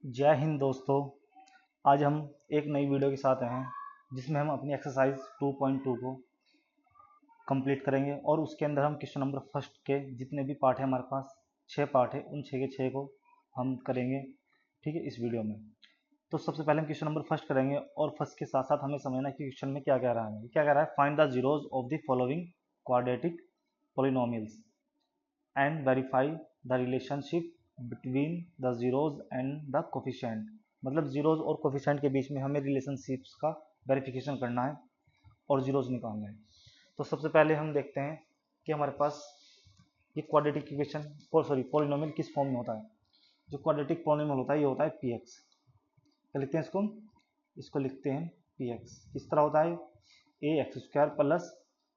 जय हिंद दोस्तों। आज हम एक नई वीडियो के साथ आए हैं जिसमें हम अपनी एक्सरसाइज 2.2 को कंप्लीट करेंगे और उसके अंदर हम क्वेश्चन नंबर फर्स्ट के जितने भी पार्ट है, हमारे पास 6 पार्ट है, उन 6 के 6 को हम करेंगे। ठीक है, इस वीडियो में तो सबसे पहले हम क्वेश्चन नंबर फर्स्ट करेंगे और फर्स्ट के साथ साथ हमें समझना है कि क्वेश्चन में क्या कह रहा है। क्या कह रहा है, find the zeros of the following quadratic polynomials and verify the relationship between the zeros and the coefficient. मतलब जीरोज और कोफिशिएंट के बीच में हमें रिलेशनशिप्स का वेरिफिकेशन करना है और जीरोज निकालना है। तो सबसे पहले हम देखते हैं कि हमारे पास ये क्वाड्रेटिक इक्वेशन पॉलिनोमियल किस फॉर्म में होता है। जो क्वाड्रेटिक पॉलिनोमियल होता है ये होता है पी एक्स। क्या लिखते हैं इसको लिखते हैं पी एक्स। किस तरह होता है, a x square plus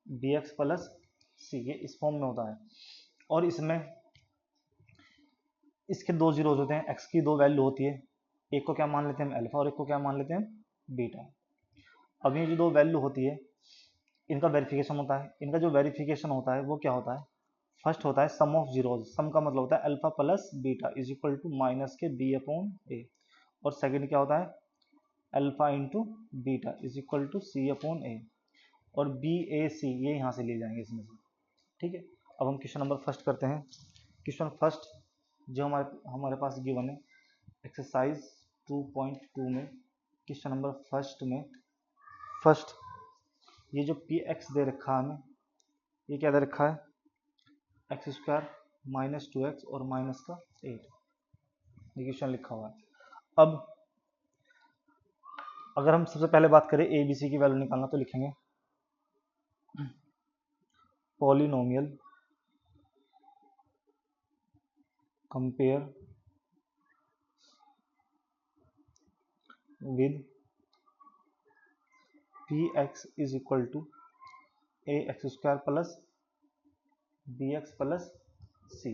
b x plus c, ये इस फॉर्म में होता है। और इसमें इसके दो जीरोज होते हैं, एक्स की दो वैल्यू होती है, एक को क्या मान लेते हैं हम अल्फा और एक को क्या मान लेते हैं बीटा। अब ये जो दो वैल्यू होती है इनका वेरिफिकेशन होता है। इनका जो वेरिफिकेशन होता है वो क्या होता है, फर्स्ट होता है सम ऑफ जीरोज। सम का मतलब होता है alpha plus beta is equal to minus के बी अपॉन ए, और सेकंड क्या होता है alpha into beta is equal to C upon a, और बी ए सी ये यहाँ से ले जाएंगे इसमें से। ठीक है, अब हम क्वेश्चन नंबर फर्स्ट करते हैं। क्वेश्चन फर्स्ट जो हमारे पास गिवन है एक्सरसाइज 2.2 में, क्वेश्चन नंबर फर्स्ट ये जो पी एक्स दे रखा है हमें, ये क्या दे रखा है एक्स स्क्वायर माइनस 2x और माइनस का 8, ये क्वेश्चन लिखा हुआ है। अब अगर हम सबसे पहले बात करें ए बी सी की वैल्यू निकालना तो लिखेंगे polynomial compare with px is equal to ax square plus bx plus c।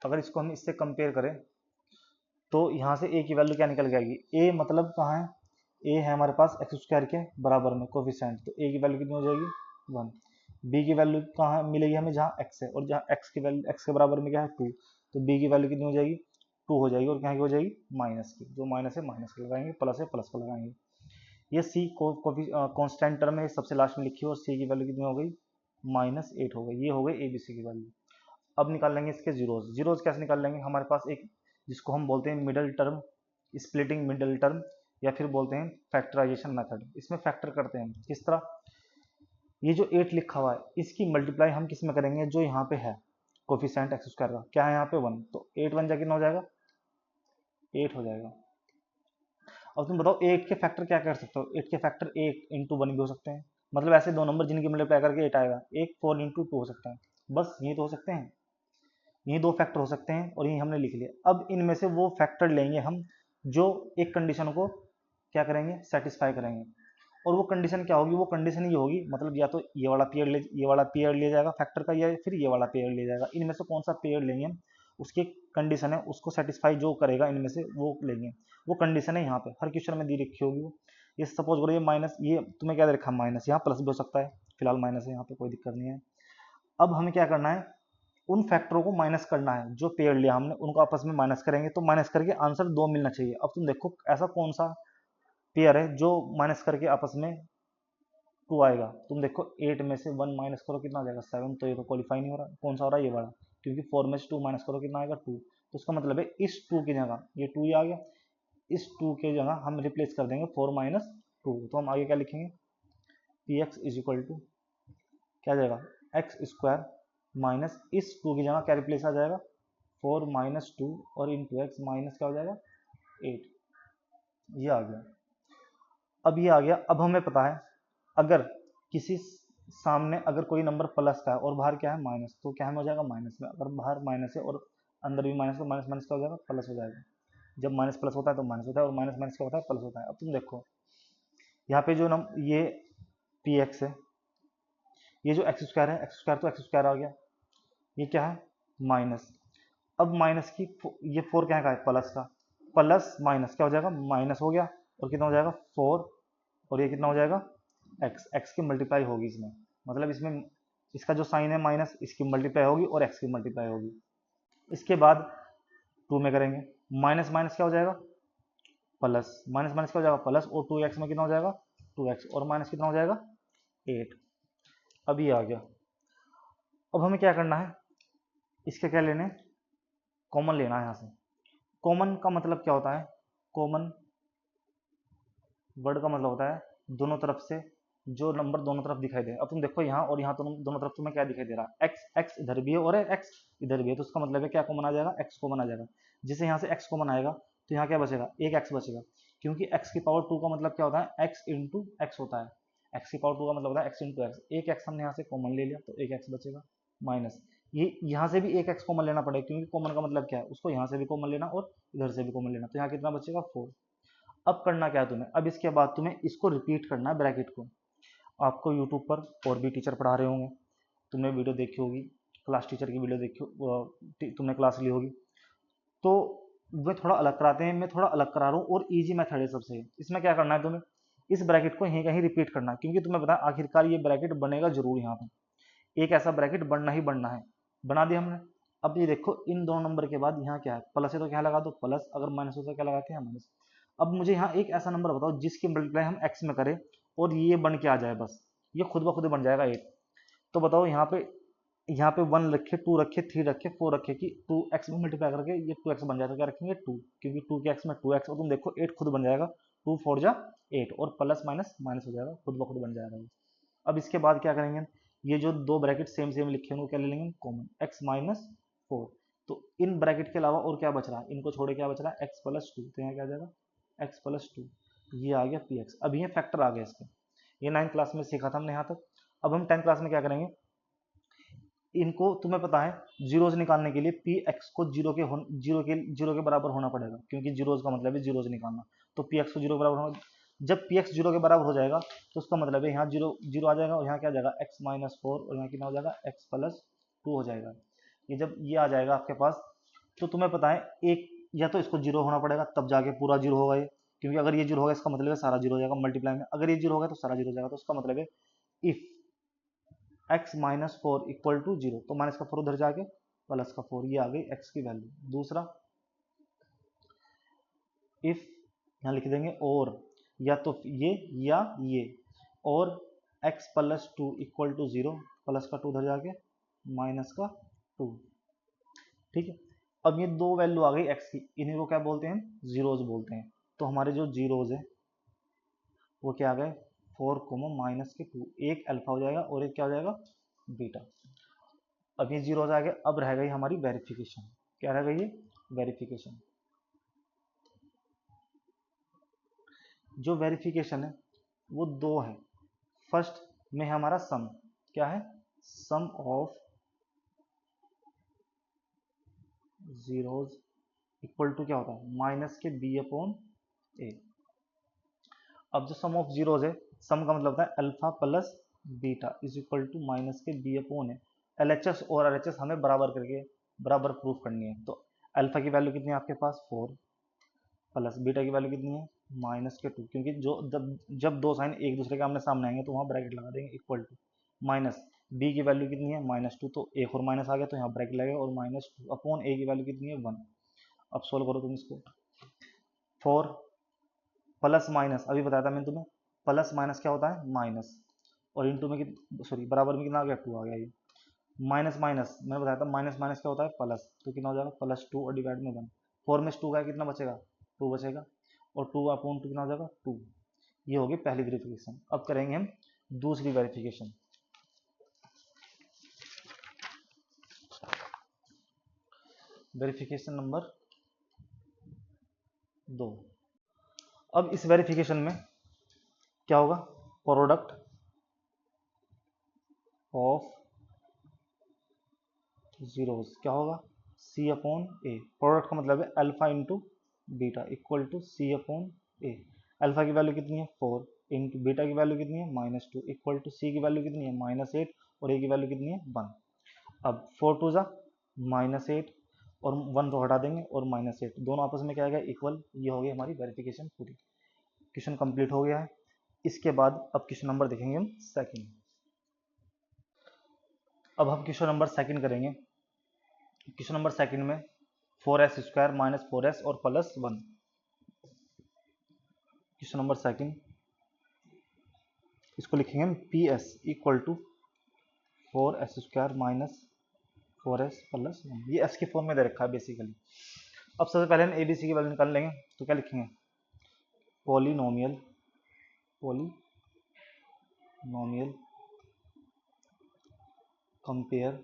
अगर इसको हम इससे कंपेयर करें तो यहाँ से a की वैल्यू क्या निकल जाएगी, a मतलब कहाँ है, a है हमारे पास एक्स स्क्वायर के बराबर में कोफिशिएंट, तो a की वैल्यू कितनी हो जाएगी 1। b की वैल्यू कहाँ मिलेगी हमें, जहाँ x है, और जहाँ x की वैल्यू x के बराबर में क्या है 2, तो b की वैल्यू कितनी हो जाएगी 2 हो जाएगी, और कहाँ की हो जाएगी माइनस की, जो माइनस है माइनस को लगाएंगे, प्लस है प्लस को लगाएंगे। ये सी कॉन्स्टेंट टर्म है, सबसे लास्ट में लिखी है, और सी की वैल्यू कितनी हो गई -8 हो गई। ये हो गई ए बी सी की वैल्यू। अब निकाल लेंगे इसके जीरोज। जीरोज कैसे निकाल लेंगे, हमारे पास एक जिसको हम बोलते हैं middle term, splitting middle term, या फिर बोलते हैं फैक्टराइजेशन मेथड। इसमें फैक्टर करते हैं किस तरह, ये जो 8 लिखा हुआ है इसकी मल्टीप्लाई हम किस में करेंगे, जो यहाँ पे है कोफिशिएंट एक्स स्क्वायर का, क्या है यहाँ पे 1, तो 8 1 जा कितना हो जाएगा 8 हो जाएगा। अब तुम बताओ 8 के फैक्टर क्या कर सकते हो, 8 के फैक्टर 8 इंटू 1 भी हो सकते हैं, मतलब ऐसे दो नंबर जिनकी मल्टीप्लाई करके 8 आएगा, एक 4 इंटू 2 हो सकता है, बस ये तो हो सकते हैं, ये दो फैक्टर हो सकते हैं, और ये हमने लिख लिया। अब इनमें से वो फैक्टर लेंगे हम जो एक कंडीशन को क्या करेंगे सेटिस्फाई करेंगे, और वो कंडीशन क्या होगी, वो कंडीशन ये होगी, मतलब या तो ये वाला पेयर लिया जाएगा फैक्टर का, या फिर ये वाला पेयर लिया जाएगा। इनमें से कौन सा पेयर लेंगे हम, उसकी कंडीशन है, उसको सेटिस्फाई जो करेगा इनमें से वो लेंगे। वो कंडीशन है यहाँ पे हर क्वेश्चन में दी रखी होगी वो। ये सपोज करो ये माइनस, ये तुम्हें क्या दे रखा है माइनस, यहाँ प्लस भी हो सकता है, फिलहाल माइनस है यहाँ पे, कोई दिक्कत नहीं है। अब हमें क्या करना है, उन फैक्टरों को माइनस करना है, जो पेयर लिया हमने उनको आपस में माइनस करेंगे, तो माइनस करके आंसर 2 मिलना चाहिए। अब तुम देखो ऐसा कौन सा पेयर है जो माइनस करके आपस में 2 आएगा। तुम देखो 8 में से 1 माइनस करो कितना आ जाएगा 7, तो ये तो क्वालिफाई नहीं हो रहा। कौन सा हो रहा है, ये वाला, क्योंकि 4 में से 2 माइनस करो कितना आएगा 2, तो उसका मतलब है इस 2 की जगह ये 2 ही आ गया, इस 2 की जगह हम रिप्लेस कर देंगे 4 माइनस 2, तो हम आगे क्या लिखेंगे P X is equal to क्या आ जाएगा एक्स स्क्वायर माइनस इस 2 की जगह क्या रिप्लेस आ जाएगा 4 माइनस 2, और इंटू एक्स माइनस क्या हो जाएगा 8, ये आ गया। अब ये आ गया। अब हमें पता है अगर किसी सामने अगर कोई नंबर प्लस का है और बाहर क्या है माइनस, तो क्या हो जाएगा माइनस में, अगर बाहर माइनस है और अंदर भी माइनस, तो माइनस माइनस क्या हो जाएगा प्लस हो जाएगा। जब माइनस प्लस होता है तो माइनस होता है, और माइनस माइनस क्या होता है प्लस होता है। अब तुम देखो यहाँ पे जो ये पी एक्स है, ये जो एक्स स्क्वायर है, एक्स स्क्वायर तो एक्स स्क्वायर आ गया, ये क्या है माइनस। अब माइनस की ये 4 क्या है प्लस का, प्लस माइनस क्या हो जाएगा माइनस हो गया, और कितना हो जाएगा 4, और ये कितना हो जाएगा एक्स, एक्स की मल्टीप्लाई होगी इसमें, मतलब इसमें इसका जो साइन है माइनस, इसकी मल्टीप्लाई होगी और एक्स की मल्टीप्लाई होगी। इसके बाद 2 में करेंगे, माइनस माइनस क्या हो जाएगा प्लस माइनस माइनस क्या हो जाएगा प्लस, और 2x में कितना हो जाएगा 2x, और माइनस कितना हो जाएगा 8। अब ये आ गया। अब हमें क्या करना है, इसके क्या लेने, कॉमन लेना है यहाँ से। कॉमन का मतलब क्या होता है, कॉमन वर्ड का मतलब होता है दोनों तरफ से जो नंबर दोनों तरफ दिखाई दे। अब तुम देखो यहाँ और यहाँ दोनों तरफ तुम्हें क्या दिखाई दे रहा है, एक्स, एक्स इधर भी है और एक्स इधर भी है, तो उसका मतलब है क्या कॉमन आ जाएगा, एक्स कॉमन आ जाएगा। जिसे यहाँ से एक्स कॉमन आएगा तो यहाँ क्या बचेगा, एक एक्स बचेगा, क्योंकि एक्स की पावर 2 का मतलब क्या होता है, एक्स इंटू एक्स होता है। एक्स की पावर 2 का मतलब होता है एक्स इंटू एक्स। एक एक्स हमने यहाँ से कॉमन ले लिया तो एक एक्स बचेगा, माइनस ये यहाँ से भी एक एक्स कॉमन लेना पड़ेगा, क्योंकि कॉमन का मतलब क्या है, उसको यहाँ से भी कॉमन लेना और इधर से भी कॉमन लेना, तो यहाँ कितना बचेगा 4। अब करना क्या है तुम्हें, अब इसके बाद तुम्हें इसको रिपीट करना है ब्रैकेट को। आपको यूट्यूब पर और भी टीचर पढ़ा रहे होंगे, तुमने वीडियो देखी होगी, क्लास टीचर की वीडियो देखी, तुमने क्लास ली होगी, तो वे थोड़ा अलग कराते हैं, मैं थोड़ा अलग करा रहा हूँ और इजी मेथड है सबसे। इसमें क्या करना है तुम्हें, इस ब्रैकेट को यहीं कहीं रिपीट करना है, क्योंकि तुम्हें पता है आखिरकार ये ब्रैकेट बनेगा जरूर, यहाँ पर एक ऐसा ब्रैकेट बनना ही बनना है। बना दिया हमने। अब ये देखो इन दोनों नंबर के बाद यहाँ क्या है, प्लस है तो क्या लगा दो प्लस, अगर माइनस हो तो क्या लगाते हैं माइनस। अब मुझे यहाँ एक ऐसा नंबर बताओ जिसकी मल्टीप्लाई हम एक्स में करें और ये बन के आ जाए, बस ये खुद ब खुद बन जाएगा 8। तो बताओ यहाँ पे 1 रखे, 2 रखे, 3 रखे, 4 रखे कि 2x में मल्टीप्लाई करके ये 2x बन जाएगा, क्या रखेंगे 2, क्योंकि 2 के x में 2x, और तुम देखो 8 खुद बन जाएगा, 2 4 जा 8, और प्लस माइनस माइनस हो जाएगा, खुद ब खुद बन जाएगा ये। अब इसके बाद क्या करेंगे, ये जो दो ब्रैकेट सेम सेम लिखे हैं उनको क्या ले लेंगे कॉमन, x माइनस 4। तो इन ब्रैकेट के अलावा और क्या बच रहा है, इनको छोड़े क्या बच रहा है, x प्लस 2, तो यहाँ क्या आ जाएगा x प्लस 2, ये आ गया px। अब ये फैक्टर आ गया इसके, ये 9th क्लास में सीखा था हमने यहाँ तक। अब हम 10th क्लास में क्या करेंगे, इनको तुम्हें पता है जीरोज निकालने के लिए पी एक्स को जीरो के बराबर होना पड़ेगा, क्योंकि जीरोज का मतलब है जीरोज निकालना, तो पी एक्स को जीरो के बराबर होना। जब पी एक्स जीरो के बराबर हो जाएगा तो उसका मतलब है यहाँ जीरो जीरो आ जाएगा, और यहाँ क्या आ जाएगा एक्स माइनस 4, और यहाँ कितना हो जाएगा एक्स प्लस 2 हो जाएगा। ये जब ये आ जाएगा आपके पास, तो तुम्हें पता है एक या तो इसको जीरो होना पड़ेगा तब जाके पूरा जीरो होगा ये, क्योंकि अगर ये जीरो होगा इसका मतलब है सारा जीरो हो जाएगा मल्टीप्लाई में, अगर ये जीरो होगा तो सारा जीरो हो जाएगा, तो उसका मतलब है if x minus 4 equal to 0, तो माइनस का 4 उधर जाके प्लस का 4, ये आ गई x की वैल्यू। दूसरा इफ यहाँ लिख देंगे और, या तो ये या ये, और x plus 2 equal to 0, plus का 2 उधर जाके माइनस का 2। ठीक है, अब ये दो वैल्यू आ गई x की, इन्हीं को क्या बोलते हैं जीरोज बोलते हैं। तो हमारे जो जीरोज है वो क्या आ गए 4 माइनस के 2, एक अल्फा हो जाएगा और एक क्या हो जाएगा बीटा। अब ये जीरो आ गया, अब रह गई हमारी वेरिफिकेशन। क्या रह गई, वेरिफिकेशन। जो वेरिफिकेशन है वो दो है। फर्स्ट में हमारा सम, क्या है सम ऑफ जीरोज इक्वल टू क्या होता है माइनस के बी अपॉन ए। अब जो सम ऑफ जीरोज है, सम का मतलब होता है alpha plus beta is equal to minus के बी अपॉन ए। एलएचएस और आरएचएस हमें बराबर करके बराबर प्रूफ करनी है। तो अल्फा की वैल्यू कितनी है आपके पास 4, प्लस बीटा की वैल्यू कितनी है माइनस के 2, क्योंकि जो जब दो साइन एक दूसरे के आमने सामने आएंगे तो वहाँ ब्रैकेट लगा देंगे इक्वल टू, माइनस बी की वैल्यू कितनी है -2, तो एक और माइनस आ गया तो यहाँ ब्रैकेट लगेगा, और -2 अपॉन ए की वैल्यू कितनी है 1। अब सोल्व करो तुम इसको, 4 प्लस माइनस, अभी बताया था मैंने तुम्हें प्लस माइनस क्या होता है माइनस, और इंटू में सॉरी बराबर में कितना आ गया 2 आ गया, ये माइनस माइनस मैंने बताया था माइनस माइनस क्या होता है प्लस, तो कितना हो जाएगा +2 और डिवाइड में 1, 4 में 2 का कितना बचेगा 2 बचेगा, और 2 अपॉन 2 कितना हो जाएगा 2। ये होगी पहली वेरिफिकेशन। अब करेंगे हम दूसरी वेरिफिकेशन। Verification number 2। अब इस वेरिफिकेशन में क्या होगा, प्रोडक्ट ऑफ जीरोस क्या होगा सी अपॉन ए। प्रोडक्ट का मतलब है alpha into beta equal to C upon A. Alpha की वैल्यू कितनी है 4, इंटू बीटा की वैल्यू कितनी है -2 इक्वल टू सी की वैल्यू कितनी है -8, और ए की वैल्यू कितनी है 1। अब 4 टू जा -8, और 1 तो हटा देंगे, और -8 दोनों आपस में क्या आएगा इक्वल। ये हो गई हमारी वेरिफिकेशन पूरी। क्वेश्चन कंप्लीट हो गया है। इसके बाद अब क्वेश्चन नंबर देखेंगे हम सेकंड। अब हम क्वेश्चन नंबर सेकंड करेंगे। क्वेश्चन नंबर सेकंड में 4s² -4s और +1। क्वेश्चन नंबर सेकंड, इसको लिखेंगे हम P S equal to 4s² minus 4s plus 1। ये एस के फॉर्म में दे रखा है बेसिकली। अब सबसे पहले हम ए बी सी की वैल्यू निकाल लेंगे, तो क्या लिखेंगे, polynomial compare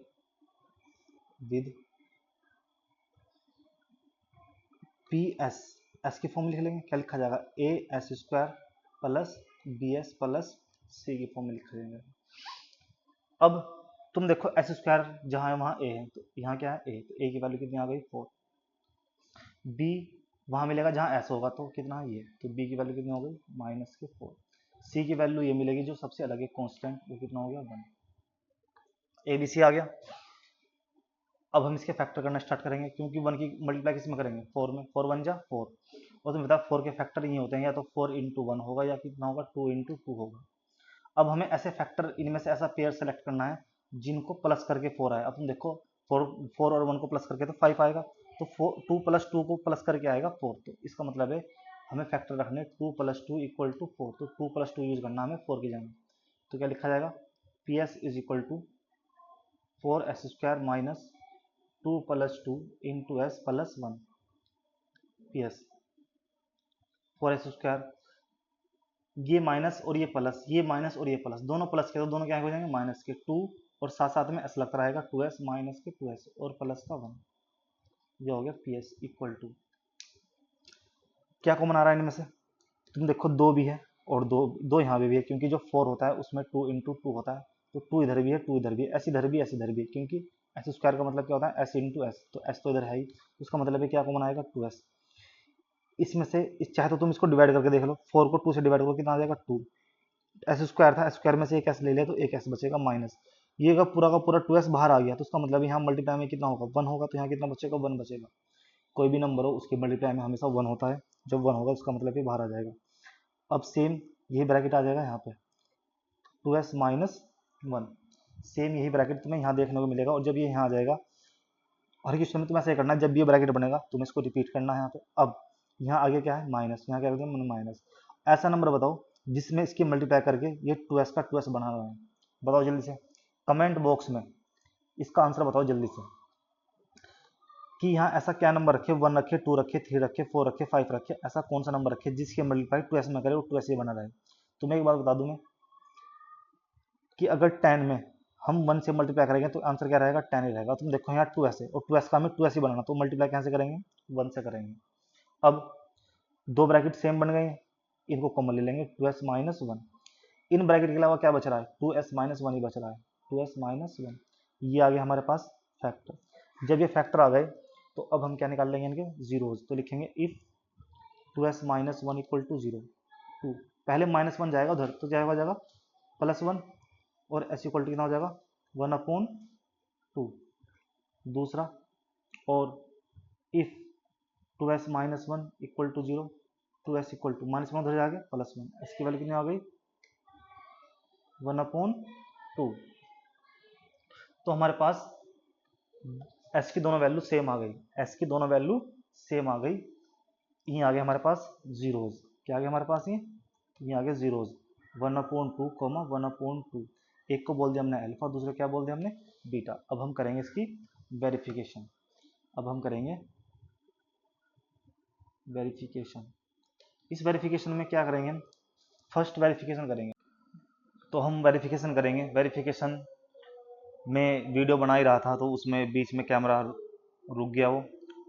with P S, S की फॉर्म लिख लेंगे, क्या लिखा जाएगा, a² plus bs plus c की फॉर्म में लिख लेंगे। अब तुम देखो s² जहाँ है वहाँ a है, तो यहाँ क्या है a, तो a की वैल्यू कितनी आ गई 4। b वहाँ मिलेगा जहाँ s होगा, तो कितना है ये, तो b की वैल्यू कितनी हो गई माइनस के 4। c की वैल्यू ये मिलेगी जो सबसे अलग है कांस्टेंट, वो कितना हो गया 1। a b c आ गया। अब हम इसके फैक्टर करना स्टार्ट करेंगे, क्योंकि 1 की मल्टीप्लाई किस में करेंगे 4 में, 4 1 जा 4, और तुम्हें पता 4 के फैक्टर ये होते हैं, या तो 4 इंटू 1 होगा या कितना होगा 2 इंटू 2 होगा। अब हमें ऐसे फैक्टर, इनमें से ऐसा पेयर सेलेक्ट करना है जिनको प्लस करके 4 आए। अब तुम देखो 4 और 1 को प्लस करके तो 5 आएगा, तो 2 प्लस 2 को प्लस करके आएगा 4, तो इसका मतलब है हमें फैक्टर रखने 2 प्लस 2 इक्वल टू 4, तो 2 प्लस 2 यूज करना हमें 4 की जगह। तो क्या लिखा जाएगा, P S is equal to 4s² minus 2 plus 2 into S plus 1 P S. 4s², ये माइनस और ये प्लस, ये माइनस और ये प्लस, दोनों प्लस के तो दोनों क्या हो जाएंगे माइनस के 2, और साथ साथ में एस लगता रहेगा 2s माइनस के 2s और प्लस का 1। ये हो गया पी एस इक्वल टू, क्या कॉमन आ रहा है इनमें से, तुम देखो 2 भी है और 2 यहाँ भी है, क्योंकि जो 4 होता है उसमें 2 इंटू 2 होता है, तो 2 इधर भी है 2 इधर भी है, ऐसी इधर भी ऐसी इधर भी, क्योंकि s² का मतलब क्या होता है s इंटू एस, तो s तो इधर है ही, उसका मतलब है क्या कॉमन आएगा 2s। इसमें से चाहे तो तुम इसको डिवाइड करके देख लो, 4 को 2 से डिवाइड करो कितना आ जाएगा 2, s² था, s² में से एक s ले लिया तो एक s बचेगा माइनस, ये का पूरा 2s बाहर आ गया, तो उसका मतलब यहाँ मल्टीप्लाई में कितना होगा 1 होगा, तो यहाँ कितना बचेगा 1 बचेगा। कोई भी नंबर हो उसके मल्टीप्लाई में हमेशा 1 होता है, जब 1 होगा उसका मतलब ये बाहर आ जाएगा। अब सेम यही ब्रैकेट आ जाएगा यहाँ पे 2s माइनस 1, सेम यही ब्रैकेट तुम्हें यहाँ देखने को मिलेगा, और जब ये यहाँ आ जाएगा हर क्वेश्चन में तुम्हें ऐसे करना है, जब भी ये ब्रैकेट बनेगा तुम्हें इसको रिपीट करना है यहाँ पे। अब यहाँ आगे क्या है माइनस, यहाँ क्या है माइनस। ऐसा नंबर बताओ जिसमें इसकी मल्टीप्लाई करके ये 2s का 2s बना रहा है, बताओ जल्दी से कमेंट बॉक्स में इसका आंसर बताओ जल्दी से, कि यहाँ ऐसा क्या नंबर रखे, 1 रखे 2 रखे 3 रखे 4 रखे 5 रखे, ऐसा कौन सा नंबर रखे जिसकी मल्टीप्लाई 2s में करे और 2s ये बना रहे। तुम्हें एक बात बता दूं मैं कि अगर 10 में हम 1 से मल्टीप्लाई करेंगे तो आंसर क्या रहेगा 10 ही रहेगा। तुम देखो यहाँ 2s है और 2s का हमें 2s ही बनाना, तो मल्टीप्लाई कैसे करेंगे 1 से करेंगे। अब दो ब्रैकेट सेम बन गए, इनको कॉमन ले लेंगे 2s माइनस 1, इन ब्रैकेट के अलावा क्या बच रहा है 2s माइनस 1 ही बच रहा है, 2s माइनस 1, ये आ गया हमारे पास फैक्टर। जब ये फैक्टर आ गए तो अब हम क्या निकाल लेंगे इनके जीरोज, तो लिखेंगे if 2s minus 1 equal to 0, 2 पहले माइनस 1 जाएगा उधर, तो क्या हो जाएगा प्लस 1, और s इक्वल टू कितना हो जाएगा 1/2 दूसरा, और if 2s minus 1 equal to 0, 2s equal to minus 1 उधर जाएगा प्लस 1, s की वैल्यू कितनी आ गई 1/2। तो हमारे पास s की दोनों वैल्यू सेम आ गई, s की दोनों वैल्यू सेम आ गई। ये आ गया हमारे पास जीरोज, क्या आ गया हमारे पास ये आ गया जीरोज 1/2 1/2, एक को बोल दिया हमने अल्फा, दूसरे क्या बोल दिया हमने बीटा। अब हम करेंगे इसकी वेरिफिकेशन, अब हम करेंगे वेरिफिकेशन। इस वेरिफिकेशन में क्या करेंगे, फर्स्ट वेरिफिकेशन करेंगे, तो हम वेरिफिकेशन करेंगे। वेरिफिकेशन में वीडियो बना ही रहा था तो उसमें बीच में कैमरा रुक गया, वो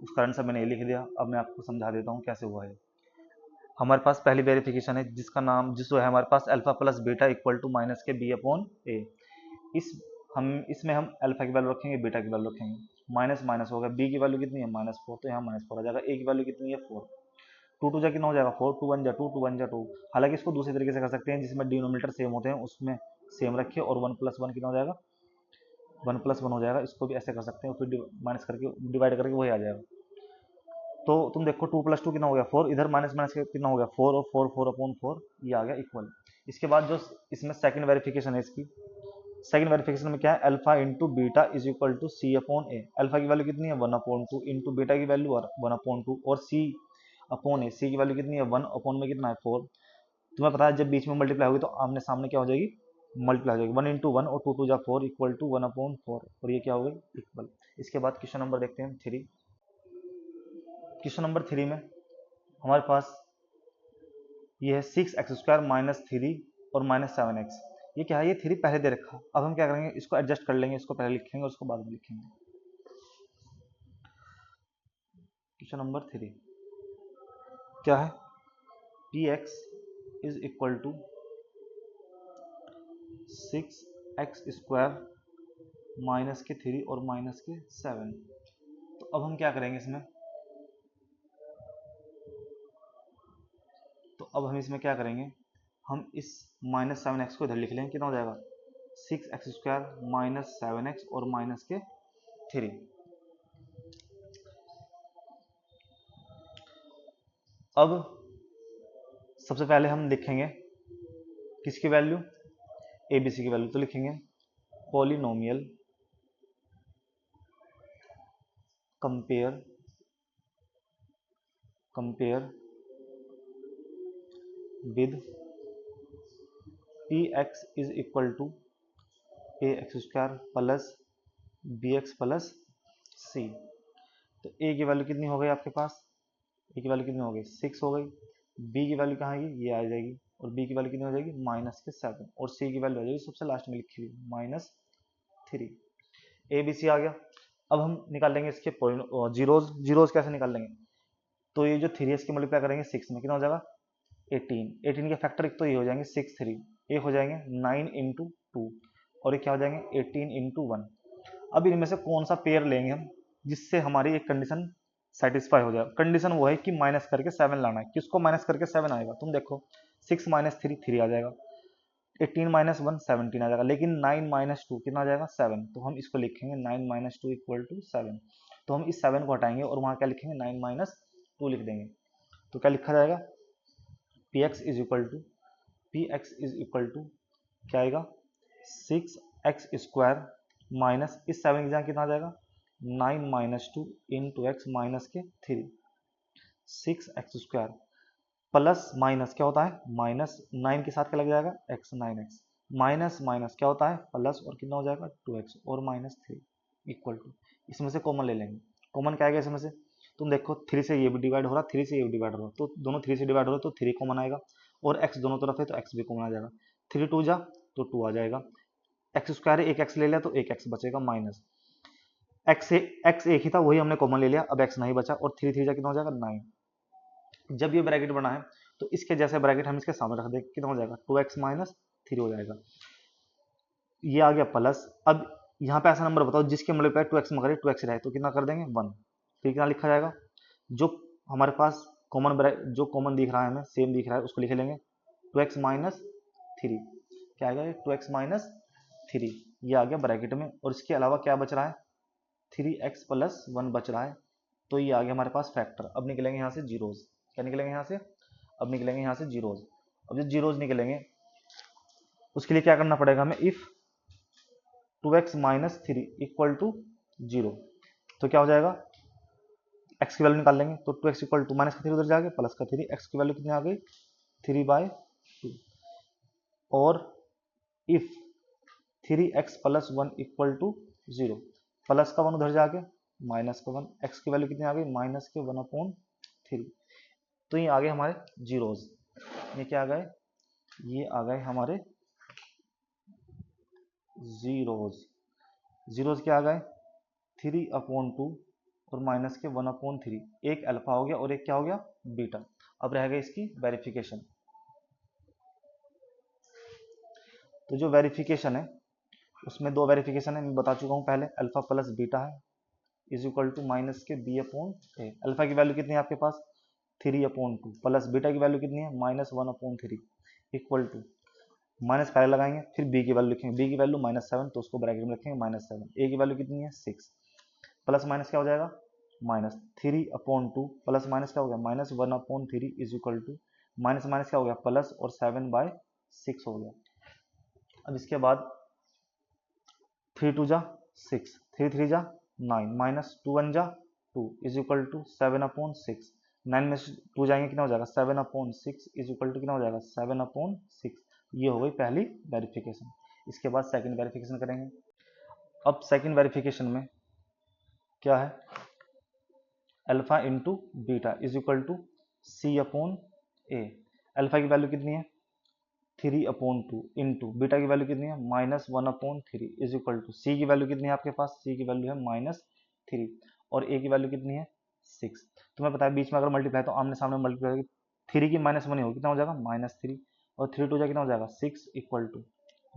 उस कारण से मैंने ये लिख दिया। अब मैं आपको समझा देता हूँ कैसे हुआ है। हमारे पास पहली वेरिफिकेशन है जिसका नाम जिसको है हमारे पास alpha plus beta equal to minus के b/a। इसमें हम अल्फा की वैल्यू रखेंगे, बीटा की वैल्यू रखेंगे, माइनस माइनस हो गया, b की वैल्यू कितनी है -4, तो यहाँ -4 आ जाएगा, a की वैल्यू कितनी है 4, 2 2 जा कितना हो जाएगा 4, 2 1 जा 2, 2 1 जा 2। हालांकि इसको दूसरे तरीके से कर सकते हैं जिसमें डिनोमिनेटर सेम होते हैं उसमें सेम रखिए, और 1 + 1 कितना हो जाएगा 1 + 1 हो जाएगा। इसको भी ऐसे कर सकते हैं, फिर माइनस करके डिवाइड करके वही आ जाएगा। तो तुम देखो 2 + 2 कितना हो गया 4, इधर माइनस माइनस कितना हो गया 4, और 4 4/4 ये आ गया इक्वल। इसके बाद जो इसमें सेकंड वेरिफिकेशन है, इसकी सेकंड वेरिफिकेशन में क्या है, alpha into beta is equal to c/a। Alpha की वैल्यू कितनी है 1/2 इंटू बीटा की वैल्यू 1/2, और c अपॉन ए, सी की वैल्यू कितनी है 1, अपॉन में कितना है 4। तुम्हें पता है जब बीच में मल्टीप्लाई होगी तो आमने सामने क्या हो जाएगी, मल्टीप्लाई हो जाएगी। 1 इंटू 1 और 2 2 जा 4 इक्वल टू 1 अपॉन 4, और ये क्या हो गई इक्वल। इसके बाद क्वेश्चन नंबर देखते हैं 3। क्वेश्चन नंबर 3 में हमारे पास ये है 6x² माइनस 3 और माइनस 7x। ये क्या है, ये 3 पहले दे रखा। अब हम क्या करेंगे, इसको एडजस्ट कर लेंगे, इसको पहले लिखेंगे और उसको बाद में लिखेंगे। क्वेश्चन नंबर 3 क्या है, px is equal to 6x² minus के 3 और माइनस के 7। तो अब हम क्या करेंगे इसमें, तो अब हम इसमें क्या करेंगे, हम इस माइनस 7x को इधर लिख लेंगे, कितना हो जाएगा 6x² माइनस 7x और माइनस के 3। अब सबसे पहले हम लिखेंगे किसकी वैल्यू, एबीसी की वैल्यू। तो लिखेंगे polynomial compare with px is equal to ax² plus bx plus c। तो a की वैल्यू कितनी हो गई आपके पास, a की वैल्यू कितनी हो गई 6 हो गई, b की वैल्यू कहाँ आएगी, ये आ जाएगी, और b की वैल्यू कितनी हो जाएगी माइनस के 7, और c की वैल्यू आ जाएगी सबसे लास्ट में लिखी हुई माइनस 3। a b c आ गया। अब हम निकाल लेंगे इसके जीरोज कैसे निकाल लेंगे, तो ये जो 3 है इसकी मल्टीप्लाई करेंगे 6 में, कितना हो जाएगा 18 के फैक्टर एक तो ये हो जाएंगे 6 3, ये हो जाएंगे 9 इंटू 2, और ये क्या हो जाएंगे 18 इंटू 1। अब इनमें से कौन सा पेयर लेंगे हम जिससे हमारी एक कंडीशन सेटिस्फाई हो जाए। कंडीशन वो है कि माइनस करके 7 लाना है। किसको माइनस करके 7 आएगा, तुम देखो 6 माइनस 3 3 आ जाएगा, 18 माइनस 1 17 आ जाएगा, लेकिन 9 माइनस 2 कितना आ जाएगा 7। तो हम इसको लिखेंगे 9 माइनस 2 इक्वल टू 7। तो हम इस 7 को हटाएंगे और वहां क्या लिखेंगे 9 माइनस 2 लिख देंगे। तो क्या लिखा जाएगा px इज इक्वल टू क्या आएगा 6x² माइनस इस 7 की जगह कितना आ जाएगा 9 माइनस 2 इंटू एक्स माइनस के 3, 6x² प्लस माइनस क्या होता है माइनस 9 के साथ क्या लग जाएगा x 9x माइनस माइनस क्या होता है प्लस, और कितना हो जाएगा 2x और माइनस 3 इक्वल टू, इसमें से कॉमन ले लेंगे। कॉमन क्या आएगा इसमें से, तुम देखो 3 से ये भी डिवाइड हो रहा, 3 से ये भी डिवाइड हो रहा, तो दोनों 3 से डिवाइड हो रहा तो 3 कॉमन आएगा, और x दोनों तरफ है तो x भी कॉमन आ जाएगा। 3 2 जा तो 2 आ जाएगा, x² एक x ले लिया तो एक x बचेगा माइनस x एक ही था वही हमने कॉमन ले लिया, अब x नहीं बचा, और 3 3 जा कितना हो जाएगा 9। जब ये ब्रैकेट बना है तो इसके जैसे ब्रैकेट हम इसके सामने रख दें, कितना हो जाएगा 2x माइनस 3 हो जाएगा, ये आ गया प्लस। अब यहाँ पे ऐसा नंबर बताओ जिसके मल्टीप्लाई 2x में करे 2x रहे, तो कितना कर देंगे 1। तो कितना लिखा जाएगा, जो हमारे पास जो कॉमन दिख रहा है हमें सेम दिख रहा है उसको लिख लेंगे 2x माइनस 3, क्या आएगा 2x माइनस 3, ये आ गया ब्रैकेट में, और इसके अलावा क्या बच रहा है 3x प्लस 1 बच रहा है, तो ये आ गया हमारे पास फैक्टर। अब निकलेंगे यहाँ से जीरोज, क्या निकलेंगे यहाँ से, अब निकलेंगे यहाँ से जीरोज। अब जो जीरोज निकलेंगे उसके लिए क्या करना पड़ेगा हमें, if 2x minus 3 equal to 0, तो क्या हो जाएगा x की वैल्यू निकाल लेंगे, तो 2x इक्वल टू माइनस का 3 उधर जाके प्लस का 3, x की वैल्यू कितनी आ गई 3/2, और if 3x plus 1 equal to 0, plus का 1 उधर जाके माइनस का 1, x की वैल्यू कितनी आ गई माइनस के 1/3। तो ये आ गए हमारे जीरोज, ये क्या आ गए, ये आ गए हमारे जीरोज क्या आ गए 3/2 और माइनस के 1/3, एक अल्फा हो गया और एक क्या हो गया बीटा। अब रह गई इसकी वेरिफिकेशन। तो जो वेरिफिकेशन है उसमें दो वेरिफिकेशन है, मैं बता चुका हूँ पहले, अल्फा प्लस बीटा है इज इक्वल टू माइनस के b/a। अल्फा की वैल्यू कितनी है आपके पास 3/2 प्लस बीटा की वैल्यू कितनी है -1/3 इक्वल टू, माइनस पहले लगाएंगे फिर b की वैल्यू लिखेंगे, b की वैल्यू -7 तो उसको ब्रैकेट में रखेंगे -7, a की वैल्यू कितनी है 6, प्लस माइनस क्या हो जाएगा -3/2 प्लस माइनस क्या हो गया -1/3 is equal to minus minus क्या हो गया प्लस, और 7/6 हो गया। अब इसके बाद 3 2 जा 6, 3 3 जा 9 माइनस 2 1 जा 2 इज इक्वल टू 7/6, 9 में से 2 जाएंगे कितना हो जाएगा 7/6 इज इक्वल टू कितना हो जाएगा 7/6। ये हो गई पहली वेरिफिकेशन। इसके बाद सेकंड वेरिफिकेशन करेंगे। अब सेकंड वेरिफिकेशन में क्या है, alpha into beta is equal to C/A। Alpha की वैल्यू कितनी है 3/2 इंटू बीटा की वैल्यू कितनी है -1/3 इज इक्वल टू सी की वैल्यू कितनी है आपके पास, सी की वैल्यू है -3 और ए की वैल्यू कितनी है 6। तुम्हें पता है बीच में अगर मल्टीप्लाई तो आमने सामने मल्टीप्लाई होगी, 3 की -1 होगी कितना हो जाएगा -3 और 3 2 जा कितना हो जाएगा 6 इक्वल टू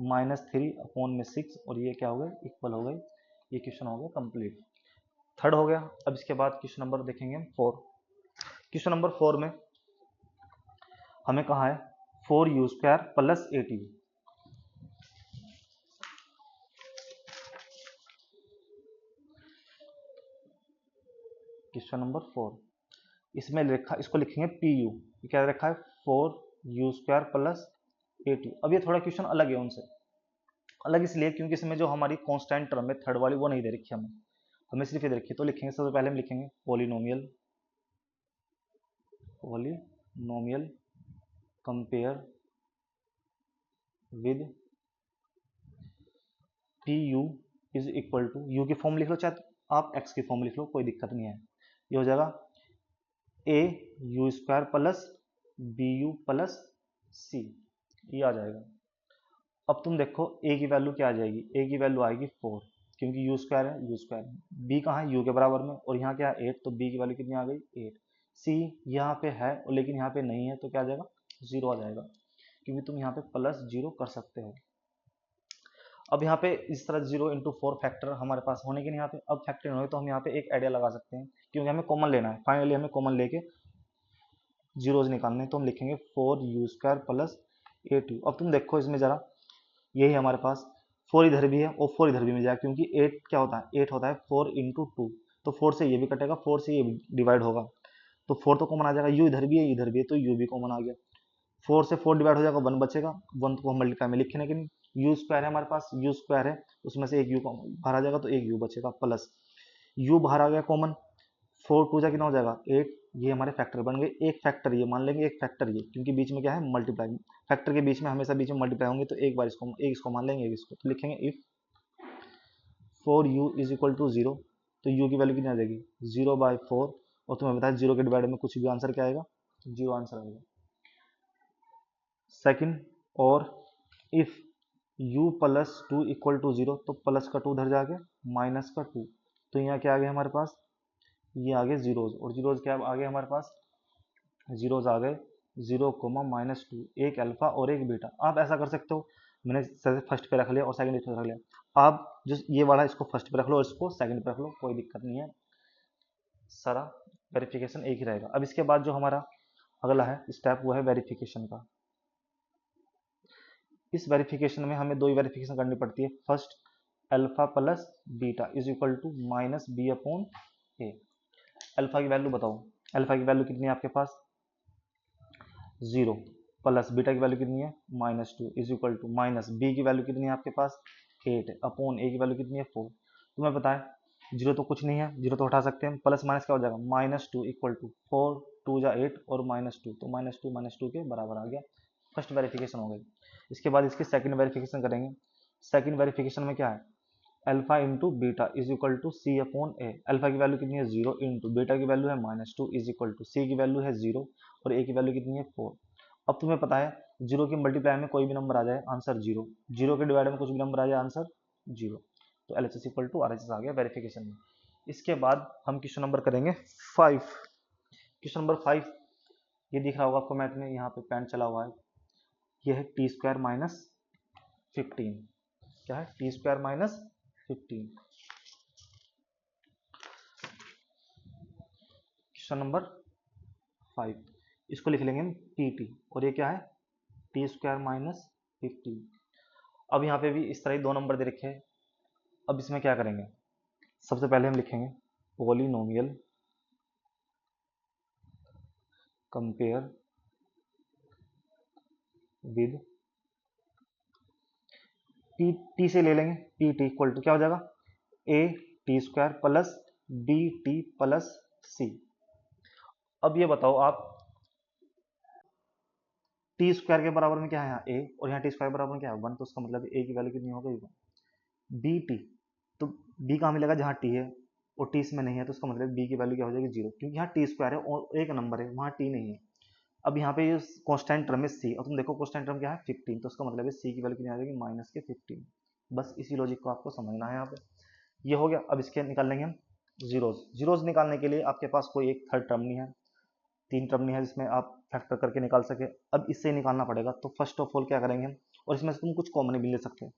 -3/6 और ये क्या हो गया इक्वल हो गई। ये क्वेश्चन हो गया कंप्लीट। थर्ड हो गया। अब इसके बाद क्वेश्चन नंबर देखेंगे 4। क्वेश्चन नंबर 4 में हमें कहा है 4u² + 8u। क्वेश्चन नंबर 4 इसमें लिखा, इसको लिखेंगे PU। ये क्या रखा है 4u² + 8u। अब ये थोड़ा क्वेश्चन अलग है उनसे, अलग इसलिए क्योंकि इसमें जो हमारी कांस्टेंट टर्म है थर्ड वाली वो नहीं दे रखी हमें, हमें सिर्फ ये दे रखी है। तो लिखेंगे सबसे पहले हम लिखेंगे polynomial compare with PU is equal to, U की फॉर्म लिख लो चाहे आप x की फॉर्म लिख लो, कोई दिक्कत नहीं है। ये हो जाएगा AU² + BU + C, ये आ जाएगा। अब तुम देखो a की वैल्यू क्या आ जाएगी, a की वैल्यू आएगी 4 क्योंकि u² है, u²। b कहाँ है u के बराबर में और यहाँ क्या है 8, तो b की वैल्यू कितनी आ गई 8। c यहाँ पे है और लेकिन यहाँ पे नहीं है तो क्या आ जाएगा 0 आ जाएगा, क्योंकि तुम यहाँ पे +0 कर सकते हो। अब यहाँ पे इस तरह 0 × 4 फैक्टर हमारे पास होने के नहीं, यहाँ पे अब फैक्टर नहीं हो तो हम यहाँ पे एक आइडिया लगा सकते हैं, क्योंकि हमें कॉमन लेना है, फाइनली हमें कॉमन लेके जीरोज निकालने। तो हम लिखेंगे 4u² + 8u। अब तुम देखो इसमें जरा, यही हमारे पास 4 इधर भी है और 4 इधर भी मिल जाएगा, क्योंकि 8 क्या होता है 8 होता है 4 × 2, तो 4 से ये भी कटेगा, 4 से ये भी डिवाइड होगा, तो 4 तो कॉमन आ जाएगा। u इधर भी है इधर भी है तो u भी कॉमन आ गया। 4 से 4 डिवाइड हो जाएगा 1 बचेगा, 1 को हम मल्टीप्लाई में लिखने के नहीं, u² है हमारे पास, u² है उसमें से एक u बाहर आ जाएगा तो एक u बचेगा प्लस u बाहर आ गया कॉमन, 4 2 जा कितना हो जाएगा 8। ये हमारे फैक्टर बन गए, एक फैक्टर ये मान लेंगे, एक फैक्टर ये, क्योंकि बीच में क्या है मल्टीप्लाई, फैक्टर के बीच में हमेशा बीच में मल्टीप्लाई होंगे तो एक बार इसको एक इसको मान लेंगे, एक इसको, तो लिखेंगे if 4u is equal to 0, तो u की वैल्यू कितनी आ जाएगी 0/4 और तुम्हें बताया 0 के डिवाइड में कुछ भी आंसर क्या आएगा 0 आंसर आएगा। सेकंड, और इफ u + 2 इक्वल टू 0, तो प्लस का 2 उधर जाके माइनस का 2, तो यहाँ क्या आ गया हमारे पास, ये आगे जीरोज, और जीरोज क्या आ गए हमारे पास, जीरोज आ गए 0, -2, एक अल्फा और एक बीटा। आप ऐसा कर सकते हो, मैंने फर्स्ट पे रख लिया और सेकंड पे रख लिया, आप जो ये वाला इसको फर्स्ट पे रख लो और इसको सेकंड पे रख लो, कोई दिक्कत नहीं है, सारा वेरिफिकेशन एक ही रहेगा। अब इसके बाद जो हमारा अगला है स्टेप वो है वेरिफिकेशन का। इस वेरिफिकेशन में हमें दो ही वेरिफिकेशन करनी पड़ती है। First, alpha + beta is equal to -b/a। Alpha की वैल्यू बताओ, अल्फा की वैल्यू कितनी है आपके पास 0 प्लस बीटा की वैल्यू कितनी है -2 is equal to minus B की वैल्यू कितनी है आपके पास 8 अपॉन ए की वैल्यू कितनी है 4। तुम्हें पता है 0 तो कुछ नहीं है, 0 तो उठा सकते हैं, प्लस माइनस क्या हो जाएगा -2 इक्वल टू 4 2 जा 8 और -2, तो -2 के बराबर आ गया। फर्स्ट वेरिफिकेशन हो गई। इसके बाद इसकी सेकंड वेरिफिकेशन करेंगे। सेकंड वेरिफिकेशन में क्या है, alpha into beta is equal to C/A। Alpha की वैल्यू कितनी है 0 इंटू बीटा की वैल्यू है -2 इज इक्वल टू सी की वैल्यू है 0 और ए की वैल्यू कितनी है 4। अब तुम्हें पता है 0 की मल्टीप्लाई में कोई भी नंबर आ जाए आंसर 0, 0 के डिवाइड में कुछ भी नंबर आ जाए आंसर 0, तो LHS इक्वल टू RHS आ गया वेरिफिकेशन में। इसके बाद हम क्वेश्चन नंबर करेंगे 5। क्वेश्चन नंबर 5 ये दिख रहा होगा आपको मैथ में, यहाँ पे पेन चला हुआ है, ये है t² - 15। क्या है t² - 15। क्वेश्चन नंबर 5 इसको लिख लेंगे pt और ये क्या है t² - 15। अब यहाँ पे भी इस तरह ही दो नंबर दे रखे हैं। अब इसमें क्या करेंगे, सबसे पहले हम लिखेंगे पॉलिनोमियल कंपेयर विद टी से ले लेंगे, pt इक्वल टू क्या हो जाएगा a t² + b t + c। अब ये बताओ आप, टी स्क्वायर के बराबर में क्या है यहाँ a, और यहाँ टी स्क्वायर के बराबर में क्या है 1, तो उसका मतलब a की वैल्यू कितनी हो गई 1। बी टी, तो b कहाँ मिलेगा जहाँ t है, और t इसमें नहीं है, तो उसका मतलब b की वैल्यू क्या हो जाएगी 0, क्योंकि यहाँ टी स्क्वायर है और एक नंबर है, वहाँ t नहीं है। अब यहाँ पे ये कॉन्स्टेंट टर्म है c, और तुम देखो कॉन्स्टेंट टर्म क्या है 15, तो उसका मतलब है c की वैल्यू कितनी आ जाएगी माइनस के 15। बस इसी लॉजिक को आपको समझना है यहाँ पे। ये हो गया। अब इसके निकाल लेंगे हम जीरोज। जीरोज निकालने के लिए आपके पास कोई एक थर्ड टर्म नहीं है, तीन टर्म नहीं है जिसमें आप फैक्टर करके निकाल सके। अब इससे ही निकालना पड़ेगा, तो फर्स्ट ऑफ ऑल क्या करेंगे हम, और इसमें से तुम कुछ कॉमन भी ले सकते हो,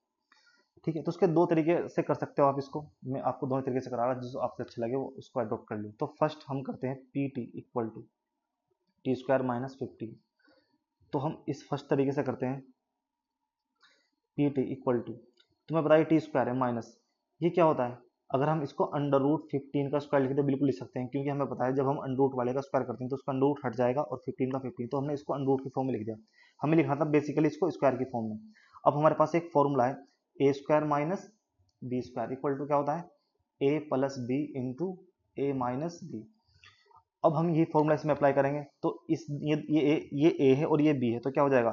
ठीक है। तो उसके दो तरीके से कर सकते हो आप इसको, मैं आपको दोनों तरीके से करा रहा, जो आपसे अच्छा लगे वो उसको अडोप्ट कर लो। तो फर्स्ट हम करते हैं P T equal to T square minus 15। तो हम इस फर्स्ट तरीके से करते हैं पी टी इक्वल टू, तुम्हें पता है टी स्क्वायर है माइनस, ये क्या होता है, अगर हम इसको अंडर रूट 15 का स्क्वायर लिखते हैं बिल्कुल लिख सकते हैं, क्योंकि हमें पता है जब हम अंडर रूट वाले का स्क्वायर करते हैं तो उसका अंडर रूट हट जाएगा और 15 का 15, तो हमने इसको अंडर रूट की फॉर्म में लिख दिया। हमें लिखना था बेसिकली इसको स्क्वायर की फॉर्म में। अब हमारे पास एक फॉर्मूला है a square minus b square equal to क्या होता है a plus b into a minus b. अब हम ये फॉर्मूला इसमें अप्लाई करेंगे, तो इस ये ए है और ये बी है, तो क्या हो जाएगा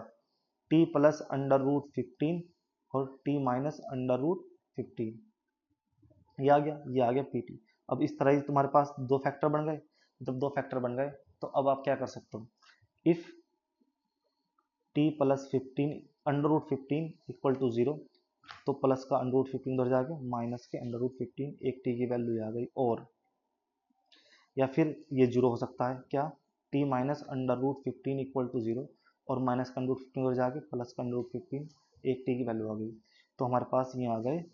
टी प्लस अंडर रूट 15 और टी माइनस अंडर रूट 15, ये आ गया, ये आ गया पी टी। अब इस तरह ही तुम्हारे पास दो फैक्टर बन गए। जब दो फैक्टर बन गए तो अब आप क्या कर सकते हो, if t plus 15 under root 15 equal to 0, तो प्लस का अंडर रूट 15 उधर जाके माइनस के अंडर रूट 15, एक टी की वैल्यू आ गई। और या फिर ये 0 हो सकता है क्या, t minus under root 15 equal to 0, और माइनस का अंडर रूट 15 उधर जाके प्लस का अंडर रूट 15, एक टी की वैल्यू आ गई। तो हमारे पास ये आ गए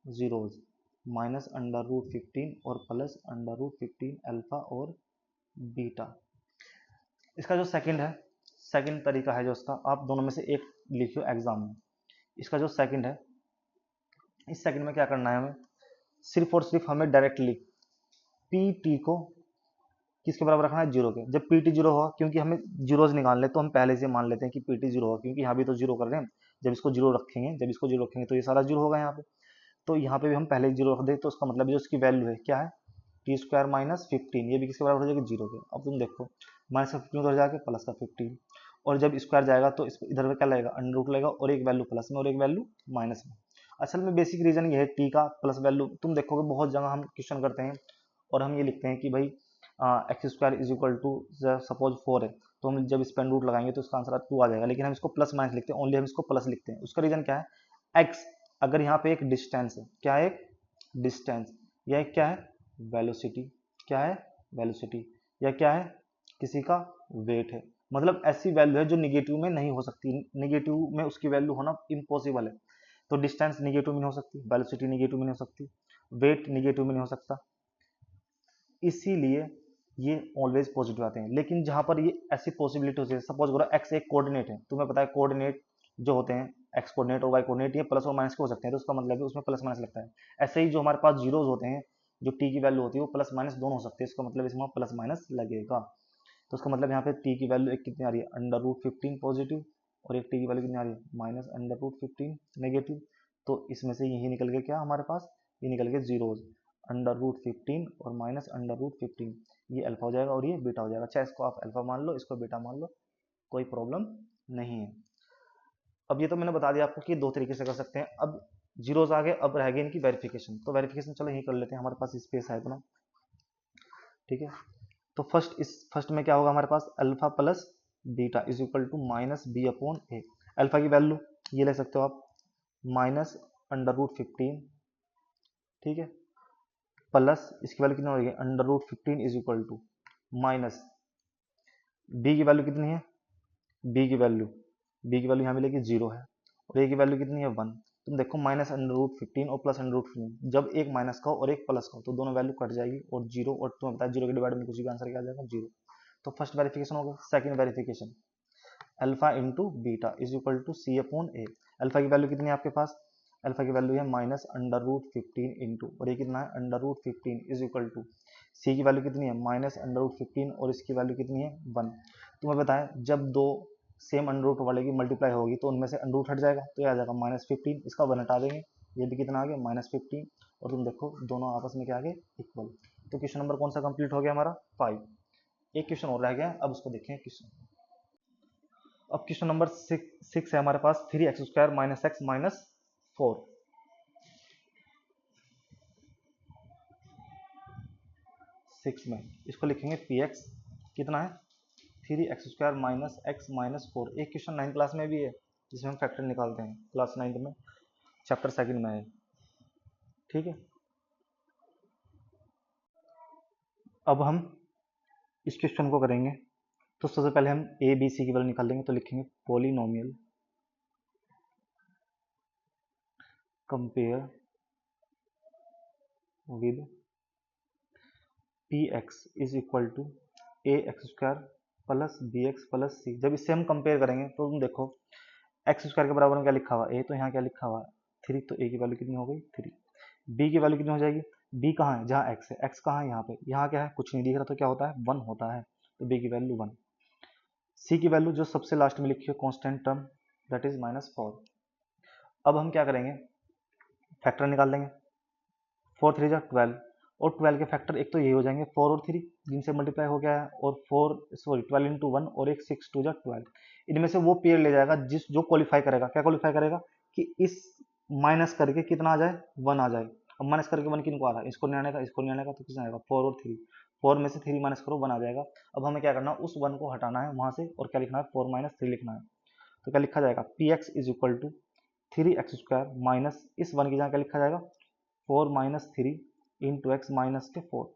जीरोज, माइनस अंडर रूट 15 और प्लस अंडर रूट 15 अल्फा और बीटा। इसका जो सेकंड है, सेकंड तरीका है जो इसका, आप दोनों में से एक लिखियो एग्जाम में। इसका जो सेकंड है, इस सेकंड में क्या करना है हमें, सिर्फ और सिर्फ हमें डायरेक्टली पी टी को किसके बराबर रखना है 0 के। जब पी टी 0 होगा, क्योंकि हमें जीरोज निकालने, तो हम पहले से मान लेते हैं कि पी टी 0 होगा, क्योंकि यहाँ भी तो 0 कर रहे हैं। जब इसको 0 रखेंगे, जब इसको 0 रखेंगे तो ये सारा 0 होगा यहाँ पे, तो यहाँ पे भी हम पहले 0 रख दें, तो उसका मतलब जो उसकी वैल्यू है क्या है टी स्क्वायर माइनस 15, ये भी किसके बराबर हो जाएगी 0 के। अब तुम देखो माइनस का 15 उधर जाके प्लस का 15, और जब स्क्वायर जाएगा तो इधर क्या लगेगा अंडर रूट लगेगा, और एक वैल्यू प्लस में और एक वैल्यू माइनस में। असल में बेसिक रीजन ये है टी का प्लस वैल्यू, तुम देखोगे बहुत जगह हम क्वेश्चन करते हैं और हम ये लिखते हैं कि भाई x square is equal to suppose 4 है, तो हम जब इस पर रूट लगाएंगे तो इसका आंसर 2 आ जाएगा, लेकिन हम इसको प्लस माइनस लिखते हैं, ओनली हम इसको प्लस लिखते हैं। उसका रीजन क्या है, एक्स अगर यहाँ पे एक डिस्टेंस है, क्या है एक डिस्टेंस, या एक क्या है वेलोसिटी, क्या है वेलोसिटी, या क्या है किसी का वेट है, मतलब ऐसी वैल्यू है जो निगेटिव में नहीं हो सकती, निगेटिव में उसकी वैल्यू होना इम्पॉसिबल है। तो डिस्टेंस निगेटिव में नहीं हो सकती, वेलोसिटी निगेटिव में नहीं हो सकती, वेट निगेटिव में नहीं हो सकता, इसीलिए ये ऑलवेज पॉजिटिव आते हैं। लेकिन जहां पर ये ऐसी पॉसिबिलिटी होती है, सपोज करो एक्स एक कोऑर्डिनेट है, तुम्हें पता है कोऑर्डिनेट जो होते हैं एक्स कोऑर्डिनेट और वाई कोऑर्डिनेट, ये प्लस और माइनस के हो सकते हैं, तो उसका मतलब है उसमें प्लस माइनस लगता है। ऐसे ही जो हमारे पास जीरोज होते हैं, जो टी की वैल्यू होती है वो प्लस माइनस दोनों हो सकते हैं, इसका मतलब इसमें प्लस माइनस लगेगा। तो उसका मतलब यहाँ पे टी की वैल्यू एक कितनी आ रही है अंडर रूट 15 पॉजिटिव, और एक टी की वैल्यू कितनी आ रही है माइनस अंडर रूट 15 नेगेटिव। तो इसमें से यही निकल गया क्या हमारे पास, ये निकल गया जीरोज, अंडर रूट 15 और माइनस अंडर रूट 15, ये अल्फा हो जाएगा और ये बीटा हो जाएगा। चाहे इसको आप अल्फा मान लो, इसको बीटा मान लो, कोई प्रॉब्लम नहीं है। अब ये तो मैंने बता दिया आपको कि दो तरीके से कर सकते हैं। अब जीरोज आ गए, अब रह गए इनकी वेरिफिकेशन। तो वेरिफिकेशन चलो यही कर लेते हैं, हमारे पास स्पेस है इतना, ठीक है। तो फर्स्ट में क्या होगा हमारे पास alpha plus beta is equal to minus b upon A. Alpha की वैल्यू ये ले सकते हो आप माइनस अंडर रूट 15, ठीक है, प्लस इसकी वैल्यू कितनी हो रही है under root 15 is equal to minus B की वैल्यू कितनी है, बी की वैल्यू यहाँ मिलेगी 0 है, और ए की वैल्यू कितनी है 1। तुम देखो माइनस अंडर रूट 15 और प्लस अंडर रूट 15, जब एक माइनस का हो और एक प्लस का हो तो दोनों वैल्यू कट जाएगी, और 0 और तुम्हें बताया 0 के डिवाइड में कुछ भी आंसर क्या आ जाएगा 0। तो फर्स्ट वेरिफिकेशन हो गया। Second verification alpha into beta is equal to C upon A. Alpha की वैल्यू कितनी है आपके पास, अल्फा की वैल्यू है माइनस अंडर रूट 15 इंटू, और ये कितना है under root 15 is equal to c की वैल्यू कितनी है माइनस अंडर रूट 15 और इसकी वैल्यू कितनी है 1। तुम्हें बताएं जब दो सेम अंडर रूट वाले की मल्टीप्लाई होगी तो उनमें से अंडर रूट हट जाएगा, तो ये आ जाएगा माइनस 15, इसका 1 हटा देंगे, ये भी कितना आ गया माइनस 15, और तुम देखो दोनों आपस में क्या आ गए इक्वल। तो क्वेश्चन नंबर कौन सा कंप्लीट हो गया हमारा 5। एक क्वेश्चन और रह गया, अब उसको देखें क्वेश्चन। अब क्वेश्चन नंबर 6 है हमारे पास, 3x² - x - 4। 6 में इसको लिखेंगे px कितना है 3x² - x - 4। एक क्वेश्चन 9 क्लास में भी है जिसमें हम फैक्टर निकालते हैं, क्लास 9 में चैप्टर 2 में है, ठीक है। अब हम इस क्वेश्चन को करेंगे तो सबसे पहले हम ए बी सी की वैल्यू निकाल लेंगे। तो लिखेंगे polynomial compare with px is equal to ax² plus bx plus c। जब इससे हम कंपेयर करेंगे तो तुम देखो x² के बराबर में क्या लिखा हुआ है, a तो यहाँ क्या लिखा हुआ है 3, तो a की वैल्यू कितनी हो गई 3। b की वैल्यू कितनी हो जाएगी, b कहाँ है जहाँ x है, x कहाँ है यहाँ पे, यहाँ क्या है कुछ नहीं दिख रहा, तो क्या होता है 1 होता है, तो b की वैल्यू 1। c की वैल्यू जो सबसे लास्ट में लिखी है कांस्टेंट टर्म दैट इज -4। अब हम क्या करेंगे फैक्टर निकाल लेंगे, 4 3 जा 12, और 12 के फैक्टर एक तो ये हो जाएंगे 4 और 3 जिनसे मल्टीप्लाई हो गया है, और 12 इंटू 1 और एक 6 2 जा 12। इनमें से वो पेयर ले जाएगा जो क्वालिफाई करेगा, क्या क्वालिफाई करेगा कि इस माइनस करके कितना आ जाए 1 आ जाए। अब माइनस करके 1 किनको आ रहा है, इसको नहीं आने का, इसको नहीं आने का, तो किसने आएगा 4 और 3, 4 में से 3 माइनस करो 1 आ जाएगा। अब हमें क्या करना है उस 1 को हटाना है वहां से, और क्या लिखना है 4 - 3 लिखना है। तो क्या लिखा जाएगा px is equal to 3x² minus इस 1 की जगह क्या लिखा जाएगा 4 - 3 इंटू एक्स माइनस के 4।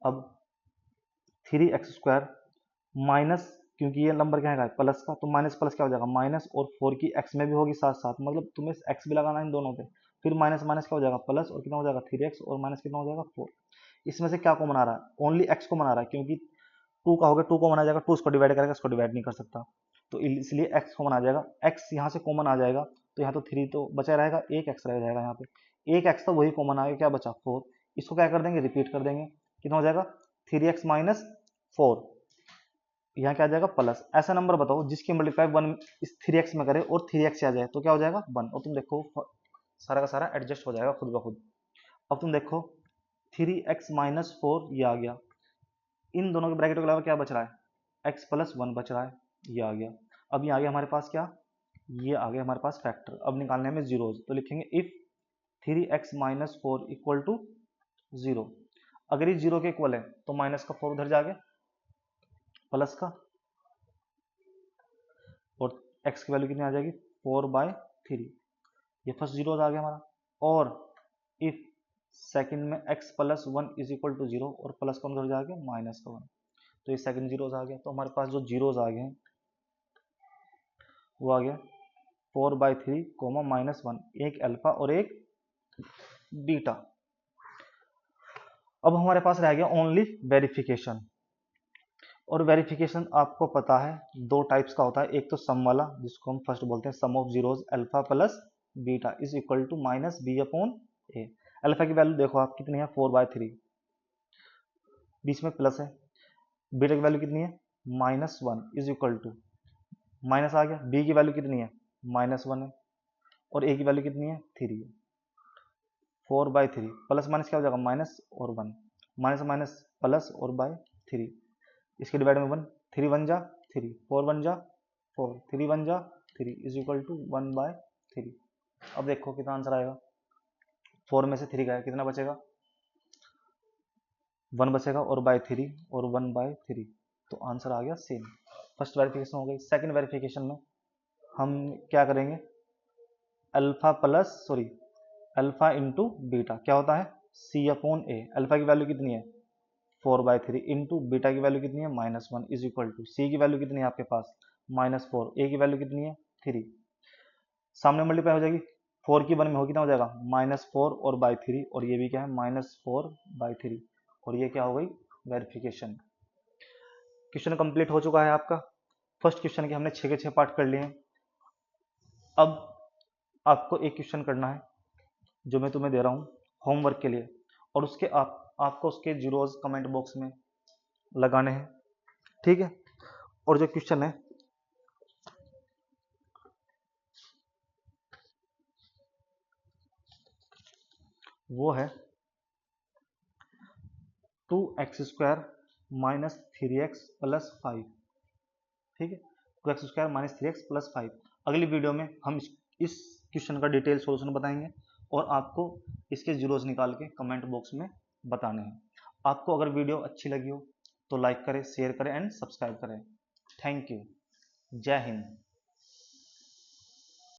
अब 3x² माइनस, क्योंकि ये नंबर क्या है प्लस का, तो माइनस प्लस क्या हो जाएगा माइनस, और 4 की x में भी होगी साथ साथ, मतलब तुम्हें x भी लगाना है इन दोनों पे, फिर माइनस माइनस क्या हो जाएगा प्लस, और कितना हो जाएगा 3x, और माइनस कितना हो जाएगा 4। इसमें से क्या को मना रहा है ओनली x को मना रहा है, क्योंकि 2 का होगा 2 को मना जाएगा, 2 इसको डिवाइड करेगा, इसको डिवाइड नहीं कर सकता, तो इसलिए x को मना जाएगा। x यहाँ से कॉमन आ जाएगा, तो यहाँ तो 3 तो बचा रहेगा, एक x रह जाएगा यहाँ पे, एक x तो वही कॉमन आ गया, क्या बचा 4। इसको क्या कर देंगे रिपीट कर देंगे, कितना हो जाएगा 3x - 4, यहाँ क्या आ जाएगा प्लस। ऐसा नंबर बताओ जिसकी मल्टीप्लाई 1 इस 3x में करे और 3x आ जाए, तो क्या हो जाएगा 1, और तुम देखो सारा का सारा एडजस्ट हो जाएगा खुद ब खुद। अब तुम देखो 3x - 4 ये आ गया, इन दोनों के ब्रैकेट के अलावा क्या बच रहा है x + 1 बच रहा है, ये आ गया। अब ये आ गया हमारे पास क्या, ये आ गया हमारे पास फैक्टर। अब निकालने में जीरोज, तो लिखेंगे इफ 3x - 4 इक्वल टू 0। अगर ये 0 के इक्वल है तो माइनस का 4 उधर जाके प्लस का, और x की वैल्यू कितनी आ जाएगी 4/3, ये फर्स्ट जीरो आ गया हमारा। और इफ सेकंड में x + 1 इज इक्वल टू 0, और प्लस का उधर जाके माइनस का 1, तो ये सेकंड जीरोज आ गया। तो हमारे पास जो जीरोज आ गए वो आ गया 4/3 -1, एक अल्फा और एक बीटा। अब हमारे पास रह गया ओनली वेरिफिकेशन, और वेरिफिकेशन आपको पता है दो टाइप्स का होता है, एक तो सम वाला जिसको हम फर्स्ट बोलते हैं sum of zeros alpha plus beta is equal to -b/a। Alpha की वैल्यू देखो आप कितनी है 4/3, बीच में प्लस है, बीटा की वैल्यू कितनी है -1 इज इक्वल टू, माइनस आ गया, बी की वैल्यू कितनी है -1 है, और ए की वैल्यू कितनी है 3 है, 4/3 प्लस माइनस क्या हो जाएगा माइनस और 1, माइनस माइनस प्लस और बाय 3, इसके डिवाइड में 1, 3 1 जा 3, 4 1 जा 4, 3 1 जा 3 इज इक्वल टू 1/3। अब देखो कितना आंसर आएगा, 4 में से 3 गया कितना बचेगा 1 बचेगा, और बाय 3 और 1/3, तो आंसर आ गया सेम। फर्स्ट वेरिफिकेशन हो गई। सेकंड वेरिफिकेशन में हम क्या करेंगे अल्फा इंटू बीटा क्या होता है c/a। अल्फा की वैल्यू कितनी है 4/3 इंटू बीटा की वैल्यू कितनी है -1 इज इक्वल टू, सी की वैल्यू कितनी है आपके पास -4, ए की वैल्यू कितनी है 3, सामने मल्टीप्लाई हो जाएगी 4 की 1 में हो कितना हो जाएगा -4 और बाई 3, और ये भी क्या है -4/3, और ये क्या हो गई वेरिफिकेशन। क्वेश्चन कंप्लीट हो चुका है आपका। फर्स्ट क्वेश्चन के हमने 6 के 6 पार्ट कर लिए हैं। अब आपको एक क्वेश्चन करना है जो मैं तुम्हें दे रहा हूँ होमवर्क के लिए, और उसके आपको उसके जीरोज कमेंट बॉक्स में लगाने हैं, ठीक है। और जो क्वेश्चन है वो है 2x² माइनस 3x प्लस 5, ठीक है, 2x² माइनस 3x प्लस 5। अगली वीडियो में हम इस क्वेश्चन का डिटेल सॉल्यूशन बताएंगे और आपको इसके जीरोस निकाल के कमेंट बॉक्स में बताने हैं। आपको अगर वीडियो अच्छी लगी हो तो लाइक करें, शेयर करें एंड सब्सक्राइब करें। Thank you. जय हिंद।